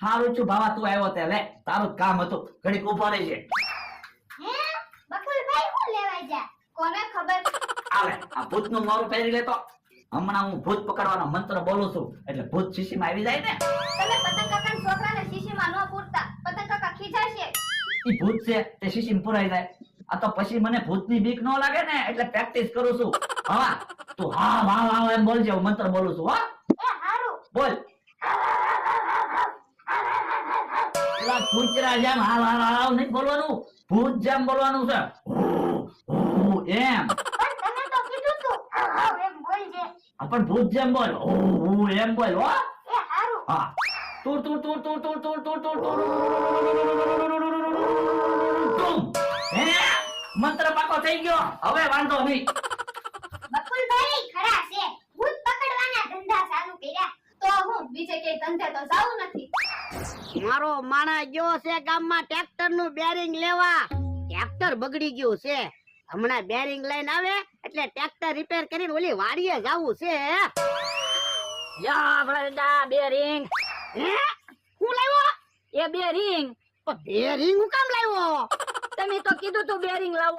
હારું છું ભાવા, તું આવ્યો તે લે, તારું જ કામ હતું, ઘડીક ઉભો રહેજે. હે બકુલભાઈ હું લેવા જા? કોને ખબર? આવે આ ભૂતનું મોરું પહેરી લેતો. હમણાં હું ભૂત પકડવાનો મંત્ર બોલું છું એટલે ભૂત શીશીમાં આવી જાય ને. તમે પતંગ કાકાના છોકરાને શીશીમાં ન પૂરતા, પતંગ કાકા ખીજાશે. ઈ ભૂત છે તે શીશીમાં પુરાઈ જાય. આ તો પછી મને ભૂતની બીક ન લાગે ને એટલે પ્રેક્ટિસ કરું છું. હા તું હા હા હા એમ બોલજે, હું મંત્ર બોલું છું. હા એ હારું. બોલ. એલા કૂતરા જેમ હા હા હા નહીં બોલવાનું, ભૂત જેમ બોલવાનું છે. એમ પણ તમે તો કીધું તું એમ બોલજે. પણ ભૂત જેમ બોલ, એમ બોલ. હો એ હારું. હા તુર તુર તુર તુર તુર તુર તુર તુર તુર તુમ. હે મંત્ર પાકો થઈ ગયો, હવે વાંધો નહીં. બકુલભાઈ ખરા છે, ભૂત પકડવાના ધંધા ચાલુ કર્યા તો હું બીજે કે ધંધે તો જાવું નથી. મારો માણા ગયો છે ગામમાં ટ્રેક્ટર નું બેરિંગ લેવા. ટ્રેક્ટર બગડી ગયું છે, હમણાં બેરિંગ લઈને આવે એટલે ટ્રેક્ટર રિપેર કરીને ઓલી વાડીએ જાવું છે. યા વળદા બેરિંગ. હે હું લાવ્યો? એ બેરિંગ બેરિંગ હું કામ લાવ્યો? તમે તો કીધું તું બેરિંગ લાવો.